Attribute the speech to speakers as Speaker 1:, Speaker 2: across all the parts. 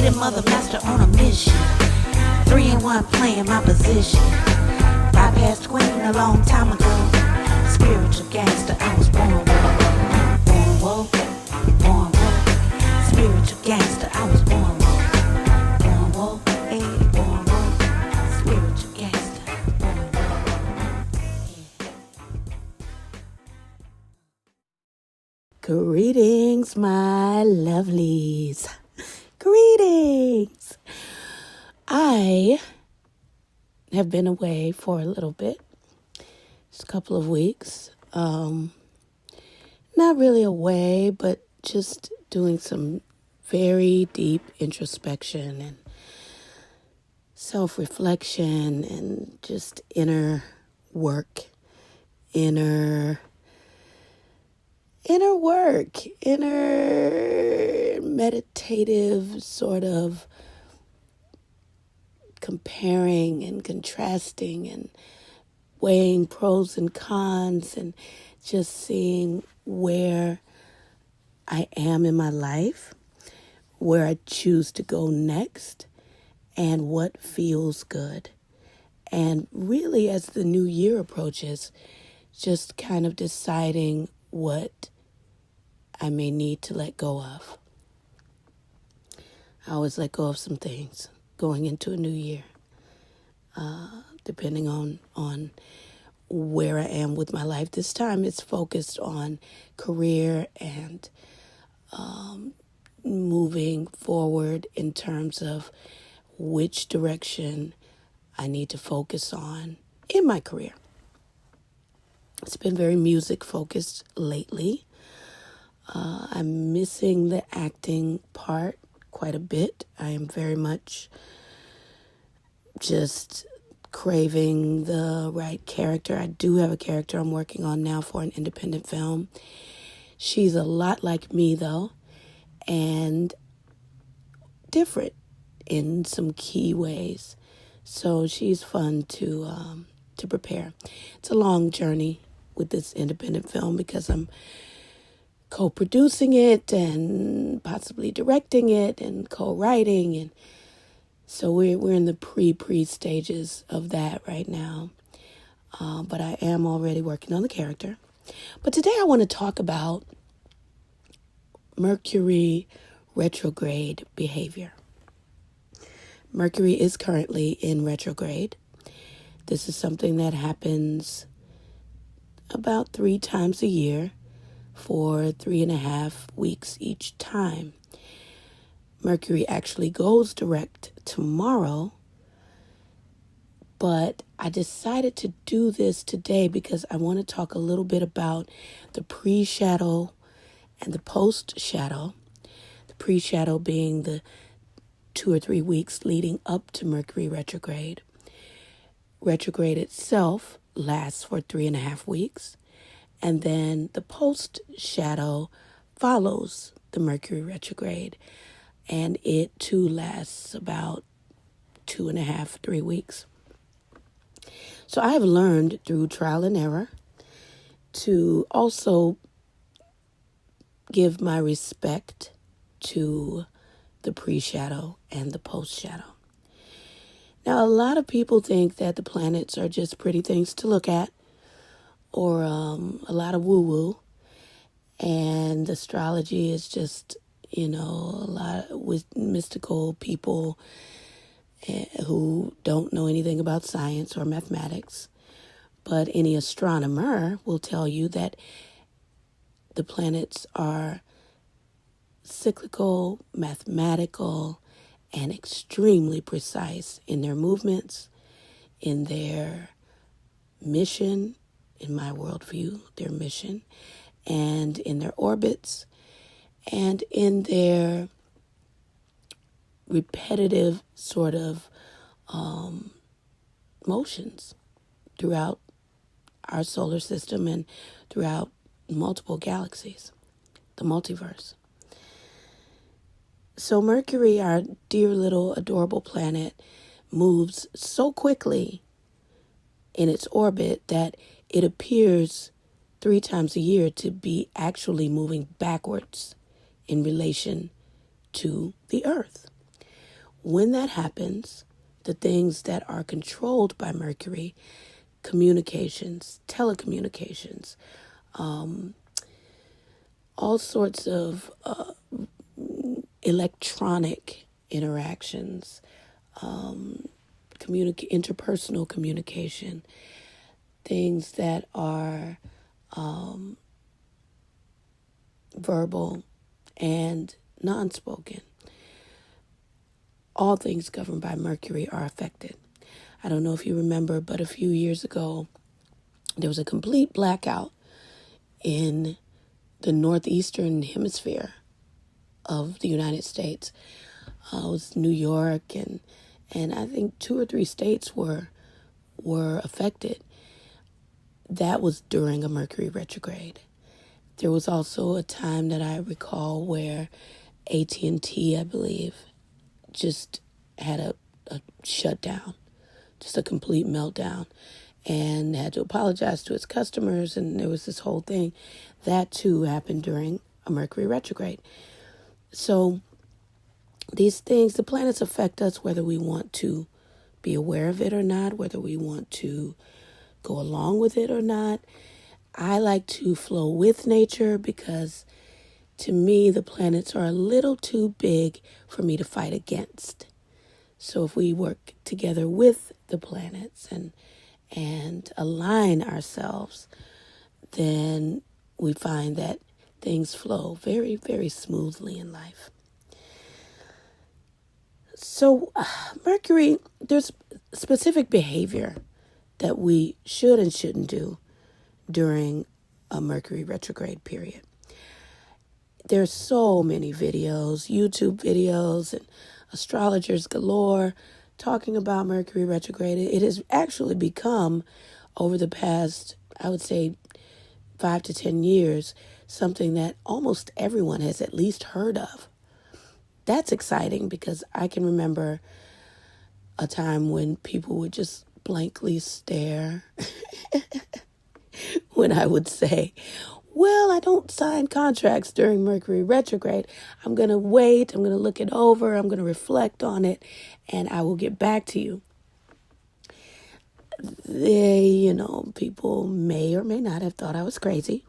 Speaker 1: Hidden mother master on a mission. 3 and 1 playing my position. Bypassed queen a long time ago. Spiritual gangster, I was born woke. Born woke, born woke. Spiritual gangster, I was born woke. Born woke, hey, born woke. Spiritual gangster, born woke. Greetings, my lovelies. Greetings. I have been away for a little bit, just a couple of weeks. Not really away, but just doing some very deep introspection and self-reflection and just inner work, inner meditative sort of comparing and contrasting and weighing pros and cons and just seeing where I am in my life, where I choose to go next, and what feels good. And really, as the new year approaches, just kind of deciding what I may need to let go of. I always let go of some things going into a new year, depending on where I am with my life. This time it's focused on career and moving forward in terms of which direction I need to focus on in my career. It's been very music focused lately. I'm missing the acting part quite a bit. I am very much just craving the right character. I do have a character I'm working on now for an independent film. She's a lot like me, though, and different in some key ways. So she's fun to prepare. It's a long journey with this independent film because I'm co-producing it and possibly directing it and co-writing, and so we're in the pre stages of that right now. But I am already working on the character. But today I want to talk about Mercury retrograde behavior. Mercury is currently in retrograde. This is something that happens about 3 times a year for 3.5 weeks each time. Mercury actually goes direct tomorrow, but I decided to do this today because I want to talk a little bit about the pre-shadow and the post-shadow. The pre-shadow being the 2 or 3 weeks leading up to Mercury retrograde. Retrograde itself lasts for 3.5 weeks, and then the post-shadow follows the Mercury retrograde, and it too lasts about 2.5, 3 weeks. So I have learned through trial and error to also give my respect to the pre-shadow and the post-shadow. Now, a lot of people think that the planets are just pretty things to look at, or a lot of woo-woo, and astrology is just, a lot with mystical people who don't know anything about science or mathematics. But any astronomer will tell you that the planets are cyclical, mathematical, and extremely precise in their movements, in their mission, in my worldview, their mission, and in their orbits, and in their repetitive sort of motions throughout our solar system and throughout multiple galaxies, the multiverse. So Mercury, our dear little adorable planet, moves so quickly in its orbit that it appears 3 times a year to be actually moving backwards in relation to the Earth. when that happens, the things that are controlled by Mercury, communications, telecommunications, all sorts of electronic interactions, interpersonal communication, things that are verbal and non-spoken. All things governed by Mercury are affected. I don't know if you remember, but a few years ago, there was a complete blackout in the northeastern hemisphere of the United States. It was New York, and I think 2 or 3 states were affected. That was during a Mercury retrograde. There was also a time that I recall where AT&T, I believe, just had a shutdown, just a complete meltdown, and had to apologize to its customers, and there was this whole thing. That too happened during a Mercury retrograde. So these things, the planets affect us whether we want to be aware of it or not, whether we want to go along with it or not. I like to flow with nature because to me the planets are a little too big for me to fight against. So if we work together with the planets and align ourselves, then we find that things flow very, very smoothly in life. So Mercury, there's specific behavior that we should and shouldn't do during a Mercury retrograde period. There's so many videos, YouTube videos, and astrologers galore talking about Mercury retrograde. It has actually become, over the past, I would say, 5 to 10 years, something that almost everyone has at least heard of. That's exciting because I can remember a time when people would just blankly stare when I would say, well, I don't sign contracts during Mercury retrograde. I'm going to wait. I'm going to look it over. I'm going to reflect on it, and I will get back to you. People may or may not have thought I was crazy.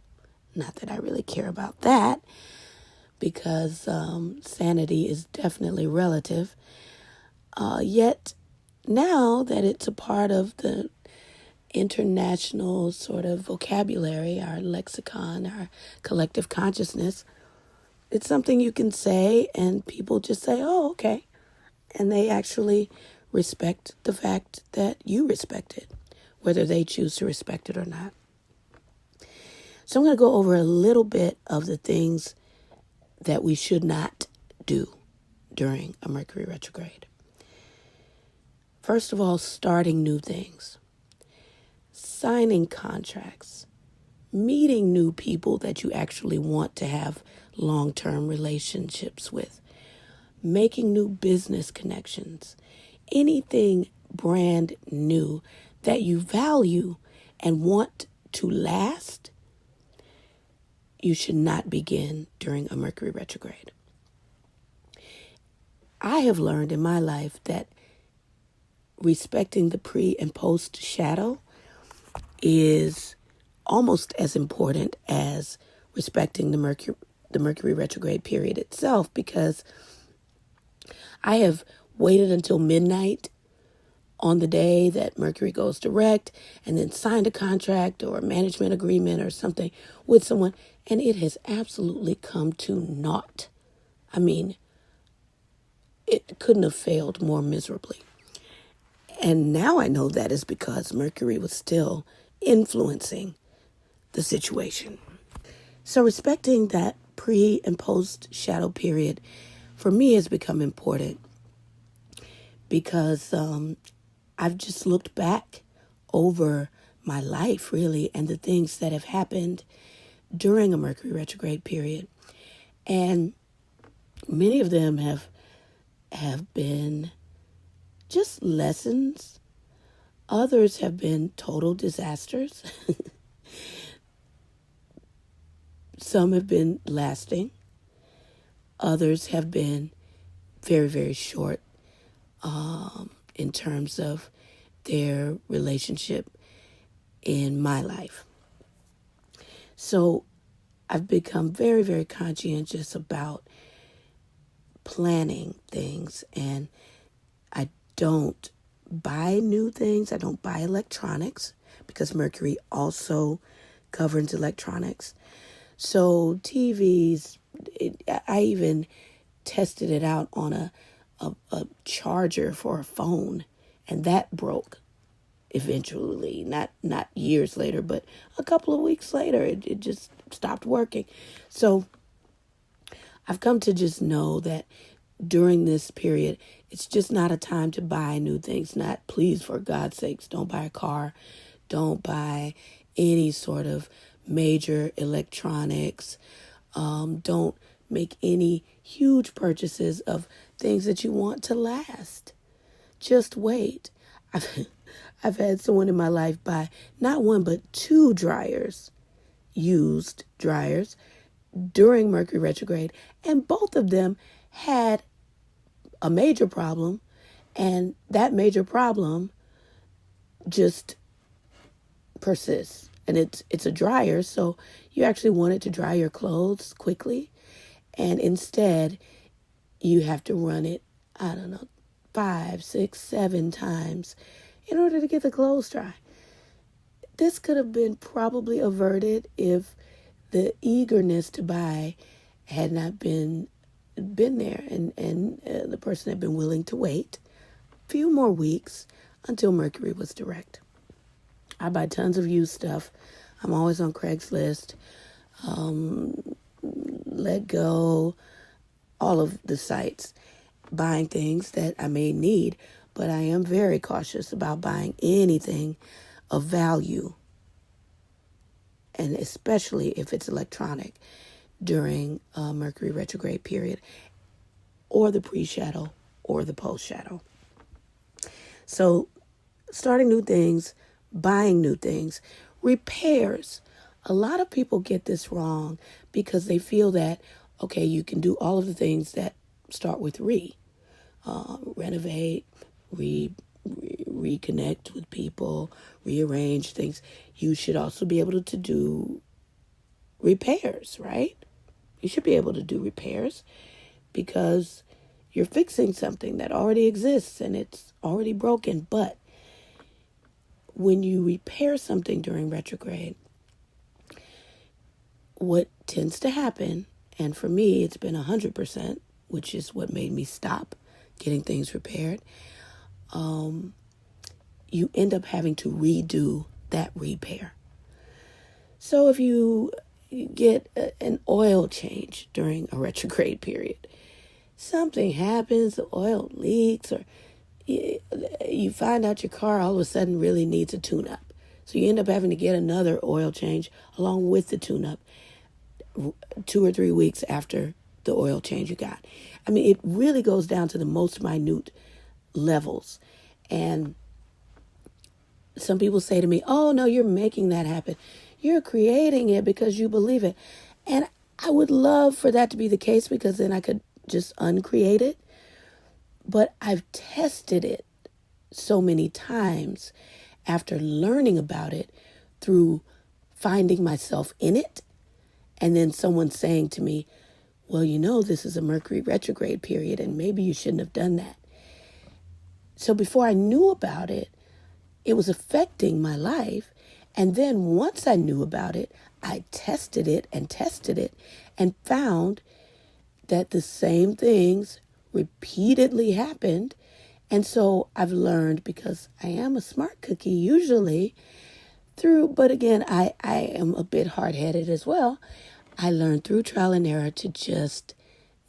Speaker 1: Not that I really care about that, because sanity is definitely relative. Yet now that it's a part of the international sort of vocabulary, our lexicon, our collective consciousness, it's something you can say and people just say, oh, okay. And they actually respect the fact that you respect it, whether they choose to respect it or not. So I'm going to go over a little bit of the things that we should not do during a Mercury retrograde. First of all, starting new things, signing contracts, meeting new people that you actually want to have long-term relationships with, making new business connections, anything brand new that you value and want to last, you should not begin during a Mercury retrograde. I have learned in my life that respecting the pre and post shadow is almost as important as respecting the Mercury retrograde period itself, because I have waited until midnight on the day that Mercury goes direct and then signed a contract or a management agreement or something with someone, and it has absolutely come to naught. I mean, it couldn't have failed more miserably. And now I know that is because Mercury was still influencing the situation. So respecting that pre and post shadow period for me has become important because I've just looked back over my life, really, and the things that have happened during a Mercury retrograde period. And many of them have been just lessons. Others have been total disasters. Some have been lasting. Others have been very, very short, in terms of their relationship in my life. So I've become very, very conscientious about planning things, and I don't buy new things. I don't buy electronics because Mercury also governs electronics. So TVs, I even tested it out on a charger for a phone, and that broke eventually, not years later, but a couple of weeks later, it just stopped working. So I've come to just know that during this period, it's just not a time to buy new things. Not, please, for God's sakes, don't buy a car. Don't buy any sort of major electronics. Don't make any huge purchases of things that you want to last. Just wait. I've had someone in my life buy not one, but two dryers, used dryers, during Mercury retrograde, and both of them had a major problem, and that major problem just persists. And it's a dryer, so you actually want it to dry your clothes quickly, and instead you have to run it, I don't know, 5, 6, 7 times in order to get the clothes dry. This could have been probably averted if the eagerness to buy had not been there, and the person had been willing to wait a few more weeks until Mercury was direct. I buy tons of used stuff. I'm always on Craigslist, Let Go, all of the sites, buying things that I may need, but I am very cautious about buying anything of value, and especially if it's electronic, during Mercury retrograde period, or the pre-shadow, or the post-shadow. So starting new things, buying new things, repairs. A lot of people get this wrong because they feel that, okay, you can do all of the things that start with renovate, reconnect with people, rearrange things. You should also be able to do repairs, right? You should be able to do repairs because you're fixing something that already exists and it's already broken. But when you repair something during retrograde, what tends to happen, and for me it's been 100%, which is what made me stop getting things repaired, you end up having to redo that repair. So if you get an oil change during a retrograde period, something happens, the oil leaks, or you find out your car all of a sudden really needs a tune-up. So you end up having to get another oil change along with the tune-up 2 or 3 weeks after the oil change you got. I mean, it really goes down to the most minute levels. And some people say to me, oh, no, you're making that happen. You're creating it because you believe it. And I would love for that to be the case because then I could just uncreate it. But I've tested it so many times after learning about it through finding myself in it. And then someone saying to me, well, you know, this is a Mercury retrograde period and maybe you shouldn't have done that. So before I knew about it, it was affecting my life. And then once I knew about it, I tested it and found that the same things repeatedly happened. And so I've learned, because I am a smart cookie usually, but again, I am a bit hard-headed as well. I learned through trial and error to just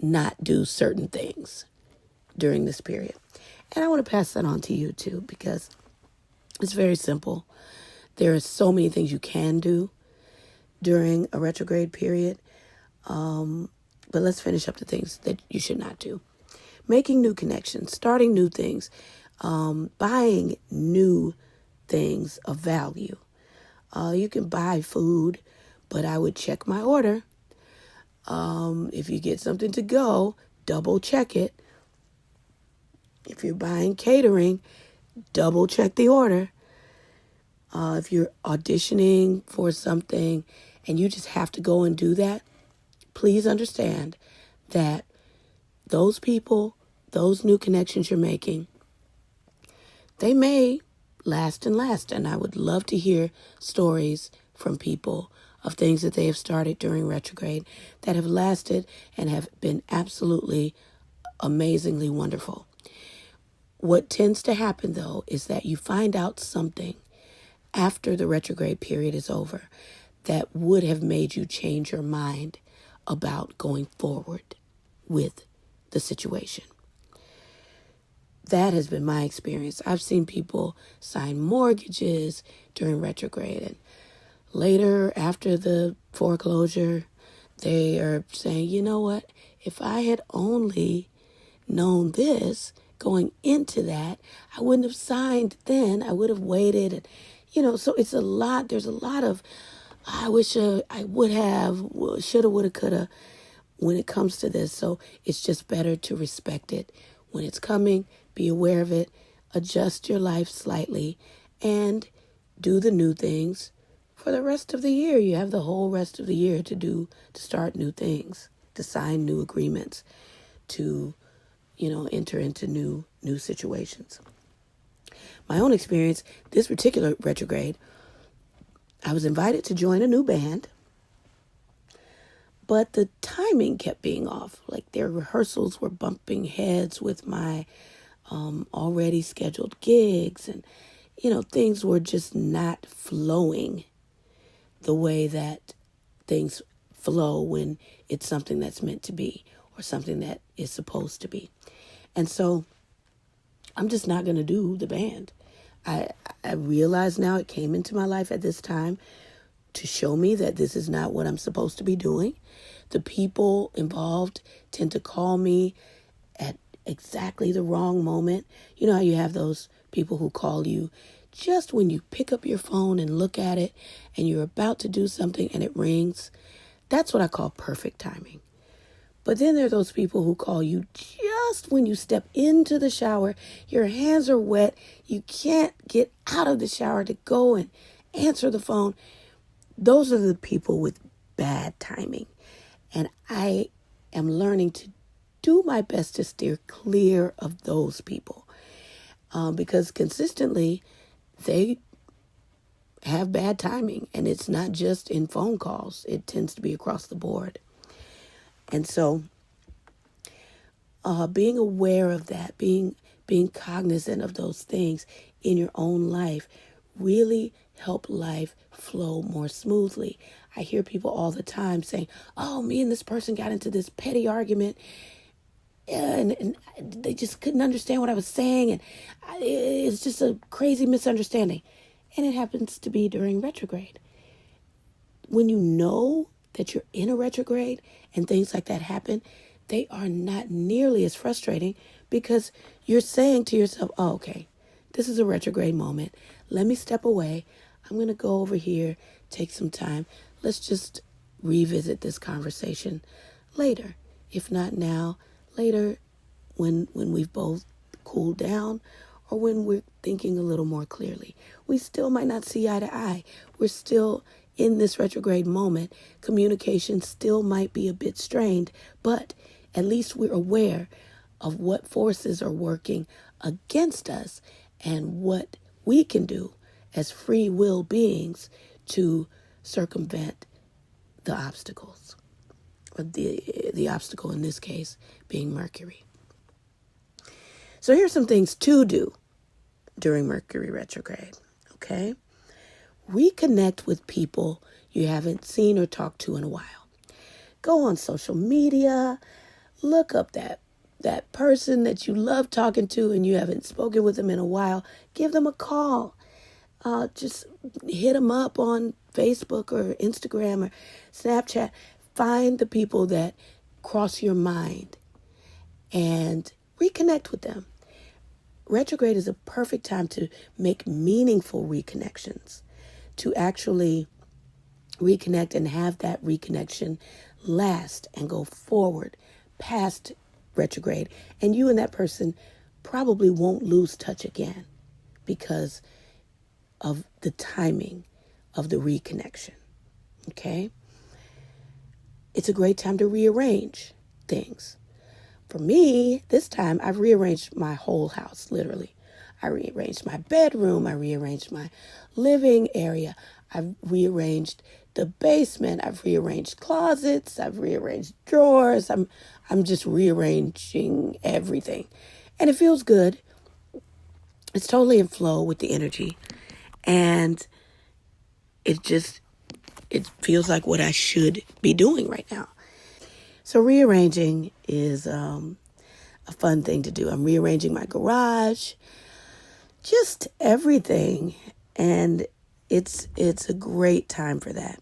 Speaker 1: not do certain things during this period. And I want to pass that on to you too, because it's very simple. There are so many things you can do during a retrograde period. But let's finish up the things that you should not do. Making new connections, starting new things, buying new things of value. You can buy food, but I would check my order. If you get something to go, double check it. If you're buying catering, double check the order. If you're auditioning for something and you just have to go and do that, please understand that those people, those new connections you're making, they may last and last. And I would love to hear stories from people of things that they have started during retrograde that have lasted and have been absolutely amazingly wonderful. What tends to happen, though, is that you find out something after the retrograde period is over that would have made you change your mind about going forward with the situation. That has been my experience. I've seen people sign mortgages during retrograde, and later, after the foreclosure, they are saying, you know what, if I had only known this going into that, I wouldn't have signed then. I would have waited. And, so it's a lot. There's a lot of, I wish I would have, shoulda, woulda, coulda when it comes to this. So it's just better to respect it when it's coming, be aware of it, adjust your life slightly, and do the new things for the rest of the year. You have the whole rest of the year to start new things, to sign new agreements, to enter into new situations. My own experience, this particular retrograde, I was invited to join a new band, but the timing kept being off. Like their rehearsals were bumping heads with my already scheduled gigs, and things were just not flowing the way that things flow when it's something that's meant to be or something that is supposed to be. And so I'm just not going to do the band. I realize now it came into my life at this time to show me that this is not what I'm supposed to be doing. The people involved tend to call me at exactly the wrong moment. You know how you have those people who call you just when you pick up your phone and look at it and you're about to do something and it rings? That's what I call perfect timing. But then there are those people who call you just when you step into the shower, your hands are wet, you can't get out of the shower to go and answer the phone. Those are the people with bad timing. And I am learning to do my best to steer clear of those people because consistently they have bad timing, and it's not just in phone calls. It tends to be across the board. And so being aware of that, being cognizant of those things in your own life really help life flow more smoothly. I hear people all the time saying, oh, me and this person got into this petty argument and they just couldn't understand what I was saying, and it's just a crazy misunderstanding. And it happens to be during retrograde. When you know that you're in a retrograde and things like that happen, they are not nearly as frustrating because you're saying to yourself, oh, okay, this is a retrograde moment. Let me step away. I'm going to go over here, take some time. Let's just revisit this conversation later. If not now, later when we've both cooled down or when we're thinking a little more clearly. We still might not see eye to eye. We're still in this retrograde moment. Communication still might be a bit strained, but at least we're aware of what forces are working against us and what we can do as free will beings to circumvent the obstacles, or the obstacle in this case being Mercury. So here's some things to do during Mercury retrograde, okay? Reconnect with people you haven't seen or talked to in a while. Go on social media, look up that person that you love talking to and you haven't spoken with them in a while. Give them a call. Just hit them up on Facebook or Instagram or Snapchat. Find the people that cross your mind and reconnect with them. Retrograde is a perfect time to make meaningful reconnections, to actually reconnect and have that reconnection last and go forward past retrograde. And you and that person probably won't lose touch again because of the timing of the reconnection. Okay? It's a great time to rearrange things. For me, this time I've rearranged my whole house, literally. I rearranged my bedroom, I rearranged my living area, I've rearranged the basement, I've rearranged closets, I've rearranged drawers. I'm just rearranging everything. And it feels good. It's totally in flow with the energy. And it feels like what I should be doing right now. So rearranging is a fun thing to do. I'm rearranging my garage, just everything. And it's a great time for that.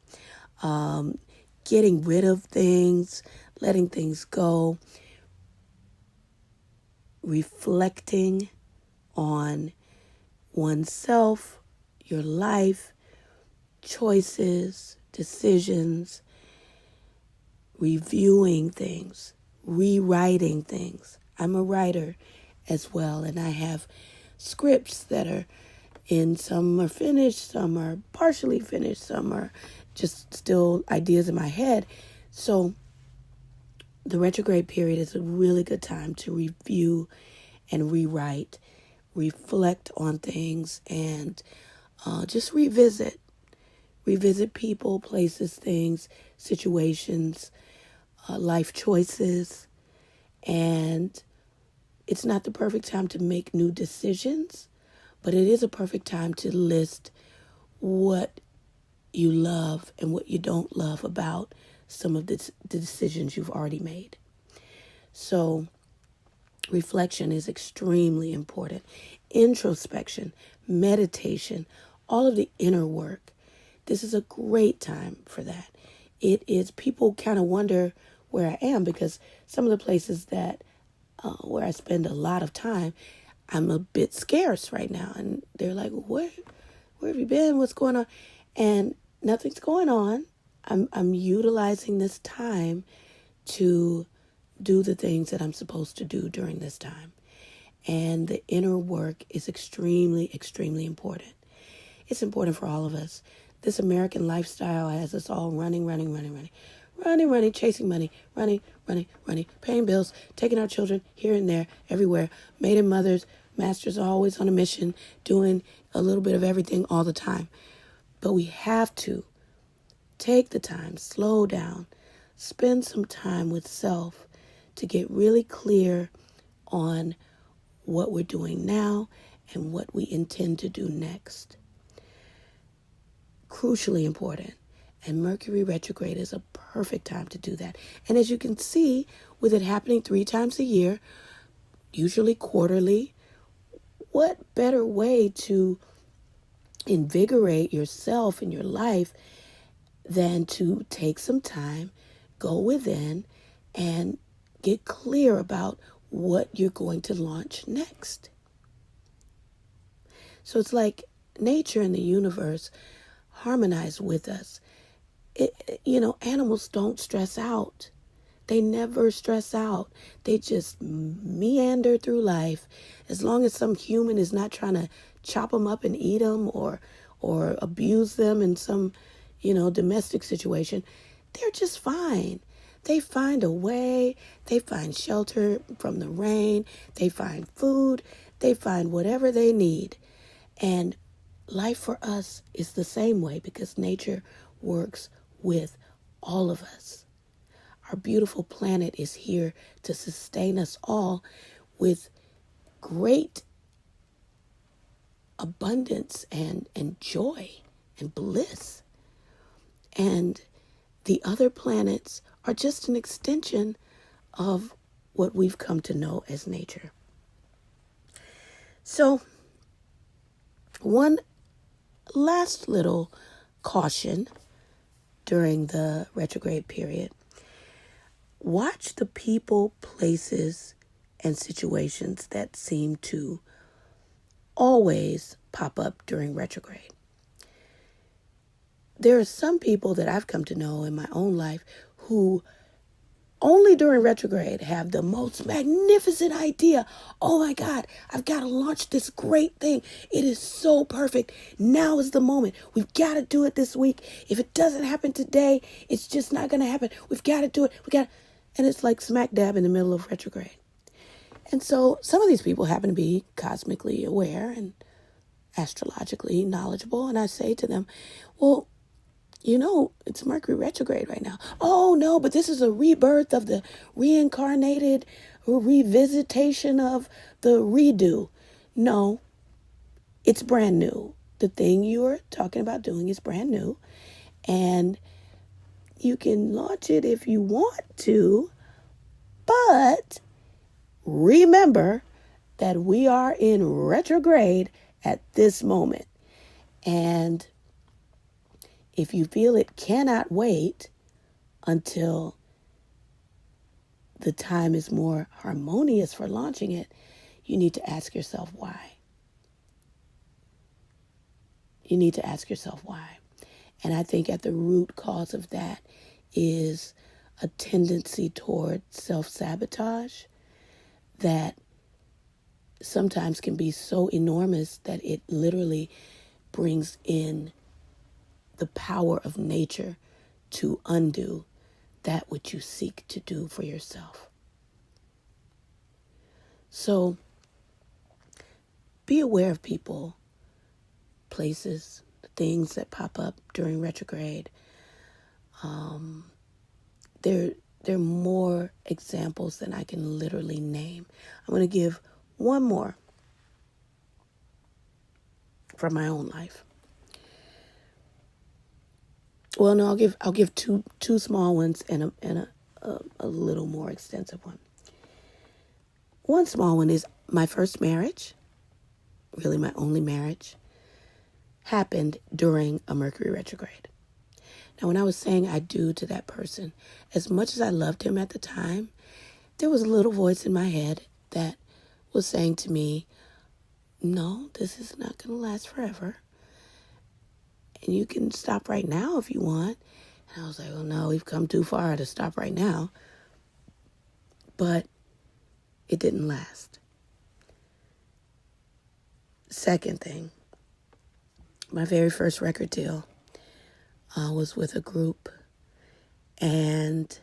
Speaker 1: Getting rid of things, letting things go, reflecting on oneself, your life, choices, decisions, reviewing things, rewriting things. I'm a writer as well, and I have scripts that are some are finished, some are partially finished, some are just still ideas in my head. So the retrograde period is a really good time to review and rewrite, reflect on things, and just revisit people, places, things, situations, life choices. And it's not the perfect time to make new decisions, but it is a perfect time to list what you love and what you don't love about some of the decisions you've already made. So reflection is extremely important. Introspection, meditation, all of the inner work. This is a great time for that. It is, people kind of wonder where I am because some of the places that where I spend a lot of time, I'm a bit scarce right now. And they're like, where have you been? What's going on? And nothing's going on. I'm utilizing this time to do the things that I'm supposed to do during this time. And the inner work is extremely, extremely important. It's important for all of us. This American lifestyle has us all running, chasing money, running, paying bills, taking our children here and there, everywhere. Maiden mothers, masters are always on a mission, doing a little bit of everything all the time. But we have to take the time, slow down, spend some time with self to get really clear on what we're doing now and what we intend to do next. Crucially important. And Mercury Retrograde is a perfect time to do that. And as you can see, with it happening 3 times a year, usually quarterly, what better way to invigorate yourself and your life than to take some time, go within, and get clear about what you're going to launch next. So it's like nature and the universe harmonize with us. Animals don't stress out. They never stress out. They just meander through life. As long as some human is not trying to chop them up and eat them or abuse them in some, domestic situation, they're just fine. They find a way. They find shelter from the rain. They find food. They find whatever they need. And life for us is the same way because nature works with all of us. Our beautiful planet is here to sustain us all with great abundance and joy and bliss. And the other planets are just an extension of what we've come to know as nature. So, one last little caution during the retrograde period. Watch the people, places, and situations that seem to always pop up during retrograde. There are some people that I've come to know in my own life who only during retrograde have the most magnificent idea. Oh my God, I've got to launch this great thing. It is so perfect. Now is the moment. We've got to do it this week. If it doesn't happen today, it's just not going to happen. We've got to do it. And it's like smack dab in the middle of retrograde. And so some of these people happen to be cosmically aware and astrologically knowledgeable. And I say to them, well, it's Mercury retrograde right now. Oh, no, but this is a rebirth of the reincarnated revisitation of the redo. No, it's brand new. The thing you're talking about doing is brand new. And you can launch it if you want to. But remember that we are in retrograde at this moment. And if you feel it cannot wait until the time is more harmonious for launching it, you need to ask yourself why. You need to ask yourself why. And I think at the root cause of that is a tendency toward self-sabotage that sometimes can be so enormous that it literally brings in the power of nature to undo that which you seek to do for yourself. So be aware of people, places, things that pop up during retrograde. There are more examples than I can literally name. I'm going to give one more from my own life. Well, no, I'll give two small ones and a little more extensive one. One small one is my first marriage, really my only marriage, happened during a Mercury retrograde. Now, when I was saying I do to that person, as much as I loved him at the time, there was a little voice in my head that was saying to me, no, this is not going to last forever. And you can stop right now if you want. And I was like, oh no, we've come too far to stop right now. But it didn't last. Second thing, my very first record deal was with a group, and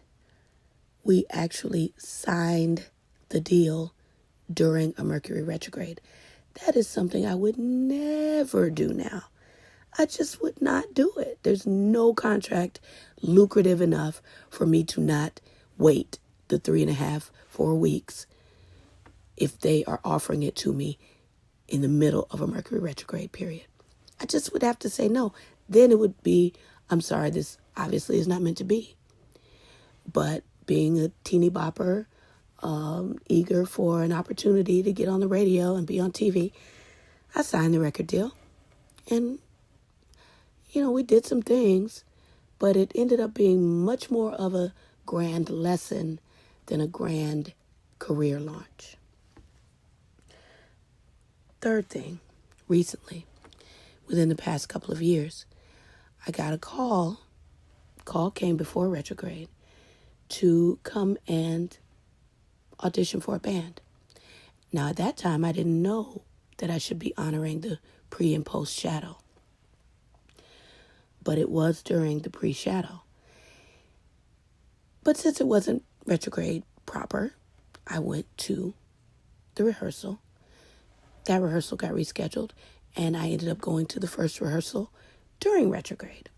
Speaker 1: we actually signed the deal during a Mercury retrograde. That is something I would never do now. I just would not do it. There's no contract lucrative enough for me to not wait the 3.5, 4 weeks if they are offering it to me in the middle of a Mercury retrograde period. I just would have to say no. Then it would be, I'm sorry, this obviously is not meant to be. But being a teeny bopper, eager for an opportunity to get on the radio and be on TV, I signed the record deal. And, we did some things, but it ended up being much more of a grand lesson than a grand career launch. Third thing, recently, within the past couple of years, I got a call came before retrograde, to come and audition for a band. Now, at that time, I didn't know that I should be honoring the pre and post shadow. But it was during the pre-shadow. But since it wasn't retrograde proper, I went to the rehearsal. That rehearsal got rescheduled, and I ended up going to the first rehearsal during retrograde.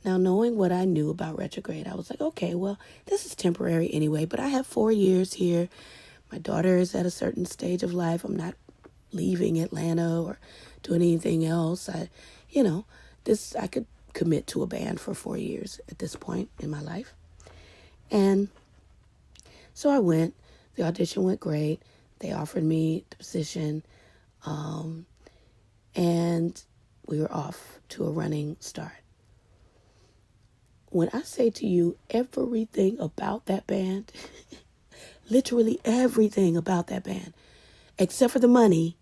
Speaker 1: Now, knowing what I knew about retrograde, I was like, okay, well, this is temporary anyway, but I have 4 years here. My daughter is at a certain stage of life. I'm not leaving Atlanta or doing anything else. I could commit to a band for 4 years at this point in my life. And so I went. The audition went great. They offered me the position. And we were off to a running start. When I say to you everything about that band, literally everything about that band, except for the money,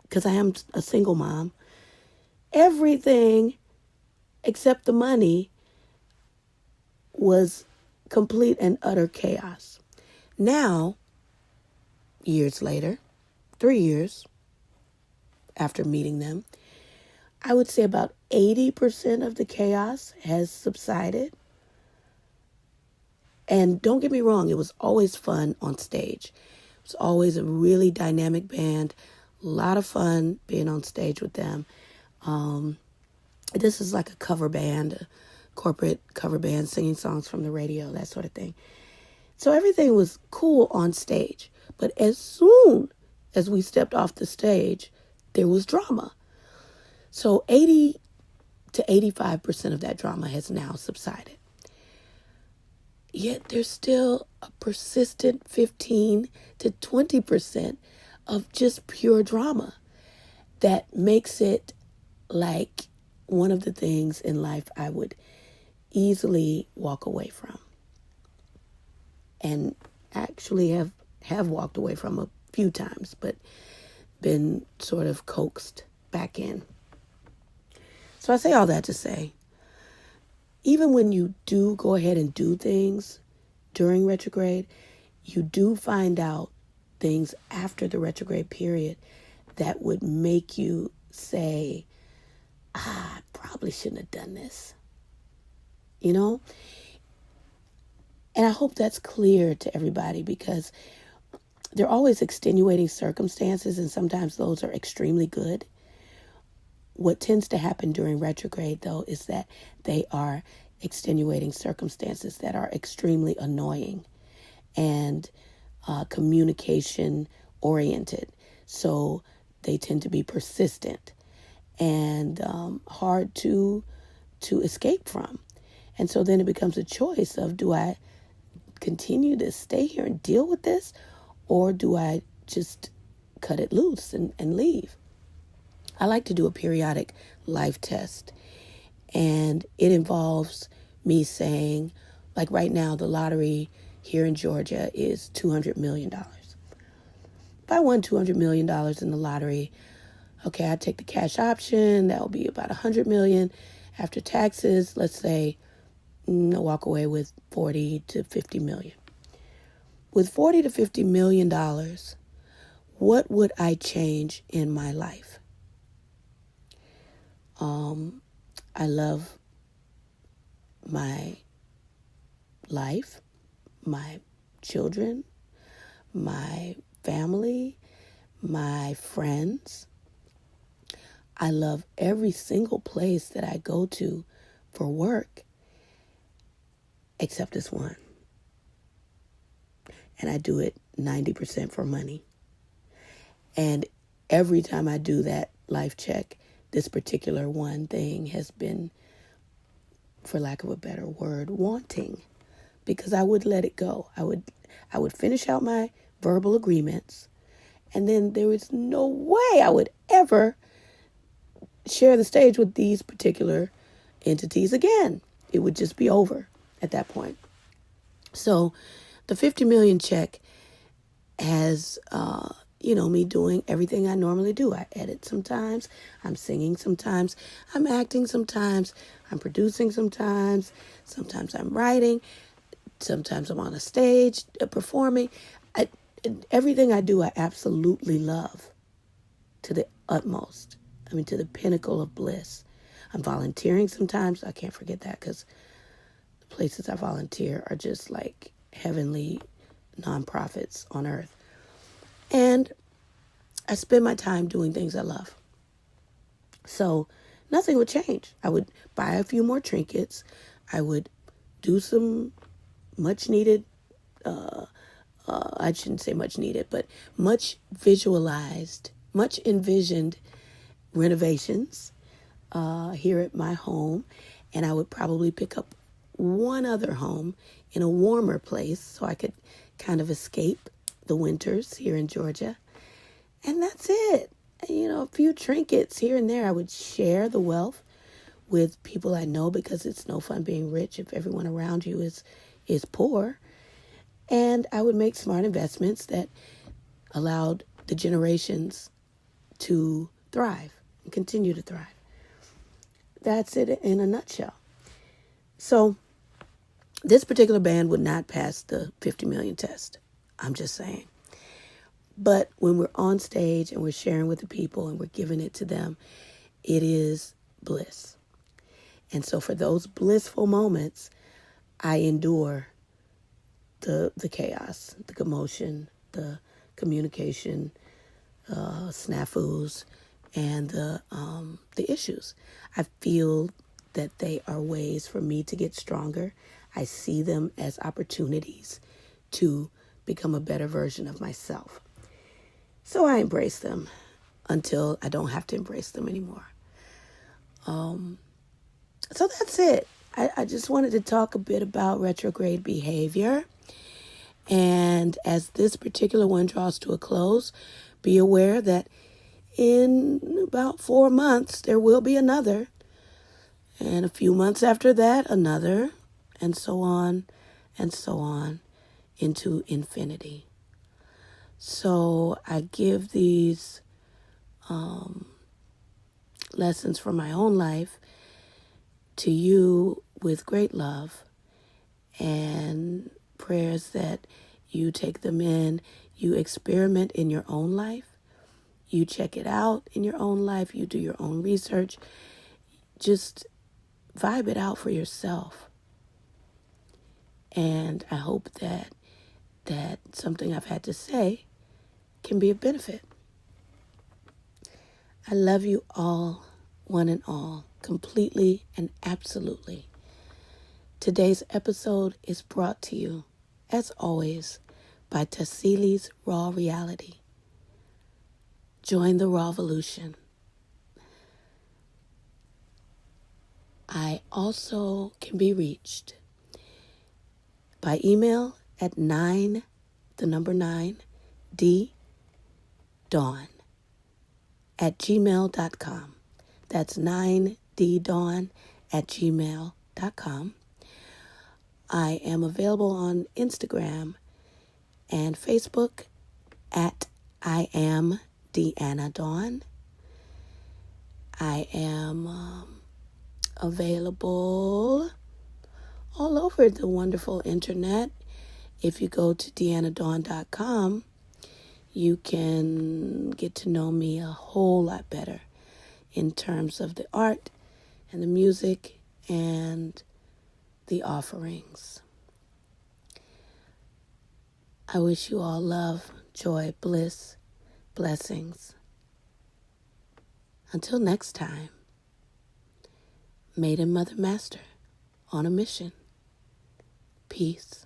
Speaker 1: because I am a single mom, everything except the money was complete and utter chaos. Now, years later, 3 years after meeting them, I would say about 80% of the chaos has subsided. And don't get me wrong, it was always fun on stage. It was always a really dynamic band, a lot of fun being on stage with them. This is like a cover band, a corporate cover band, singing songs from the radio, that sort of thing. So everything was cool on stage. But as soon as we stepped off the stage, there was drama. So 80 to 85% of that drama has now subsided. Yet there's still a persistent 15 to 20% of just pure drama that makes it like one of the things in life I would easily walk away from. And actually have walked away from a few times, but been sort of coaxed back in. So I say all that to say, even when you do go ahead and do things during retrograde, you do find out things after the retrograde period that would make you say, I probably shouldn't have done this. You know? And I hope that's clear to everybody, because there are always extenuating circumstances, and sometimes those are extremely good. What tends to happen during retrograde, though, is that they are extenuating circumstances that are extremely annoying and communication oriented. So they tend to be persistent and hard to escape from. And so then it becomes a choice of, do I continue to stay here and deal with this, or do I just cut it loose and leave? I like to do a periodic life test, and it involves me saying, like right now, the lottery here in Georgia is $200 million. If I won $200 million in the lottery, okay, I take the cash option. That will be about $100 million. After taxes, let's say I walk away with $40 to $50 million. With $40 to $50 million, what would I change in my life? I love my life, my children, my family, my friends. I love every single place that I go to for work, except this one. And I do it 90% for money. And every time I do that life check, this particular one thing has been, for lack of a better word, wanting, because I would let it go. I would finish out my verbal agreements, and then there is no way I would ever share the stage with these particular entities again. It would just be over at that point. So the 50 million check has, me doing everything I normally do. I edit sometimes, I'm singing sometimes, I'm acting sometimes, I'm producing sometimes I'm writing, sometimes I'm on a stage performing. Everything I do, I absolutely love to the utmost. To the pinnacle of bliss. I'm volunteering sometimes. I can't forget that, because the places I volunteer are just like heavenly nonprofits on earth. And I spend my time doing things I love. So nothing would change. I would buy a few more trinkets. I would do some much needed, I shouldn't say much needed, but much visualized, much envisioned renovations here at my home. And I would probably pick up one other home in a warmer place so I could kind of escape the winters here in Georgia. And that's it. A few trinkets here and there. I would share the wealth with people I know, because it's no fun being rich if everyone around you is poor. And I would make smart investments that allowed the generations to thrive and continue to thrive. That's it in a nutshell. So This particular band would not pass the 50 million test. I'm just saying. But when we're on stage and we're sharing with the people and we're giving it to them, it is bliss. And so for those blissful moments, I endure the chaos, the commotion, the communication, snafus, and the issues. I feel that they are ways for me to get stronger. I see them as opportunities to become a better version of myself. So I embrace them until I don't have to embrace them anymore. So that's it. I just wanted to talk a bit about retrograde behavior. And as this particular one draws to a close, be aware that in about 4 months, there will be another. And a few months after that, another. And so on into infinity. So I give these lessons from my own life to you with great love and prayers that you take them in, you experiment in your own life, you check it out in your own life, you do your own research, just vibe it out for yourself. And I hope that something I've had to say can be of benefit. I love you all, one and all, completely and absolutely. Today's episode is brought to you, as always, by Tassili's Raw Reality. Join the Rawvolution. I also can be reached by email at 9, the number 9, ddawn at gmail.com. That's 9ddawn at gmail.com. I am available on Instagram and Facebook at I am Deanna Dawn. I am available all over the wonderful internet. If you go to deannadawn.com, you can get to know me a whole lot better in terms of the art and the music and the offerings. I wish you all love, joy, bliss, blessings. Until next time, Maiden, Mother, Master, on a mission. Peace.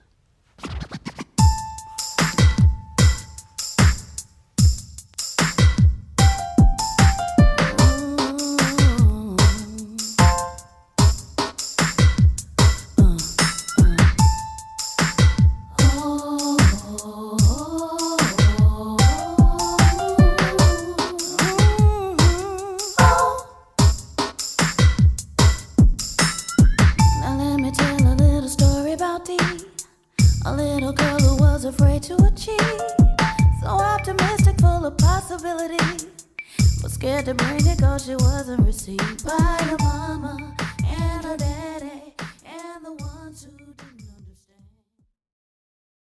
Speaker 2: A little girl who was afraid to achieve, so optimistic, full of possibility, but scared to bring it 'cause she wasn't received by her mama and her daddy.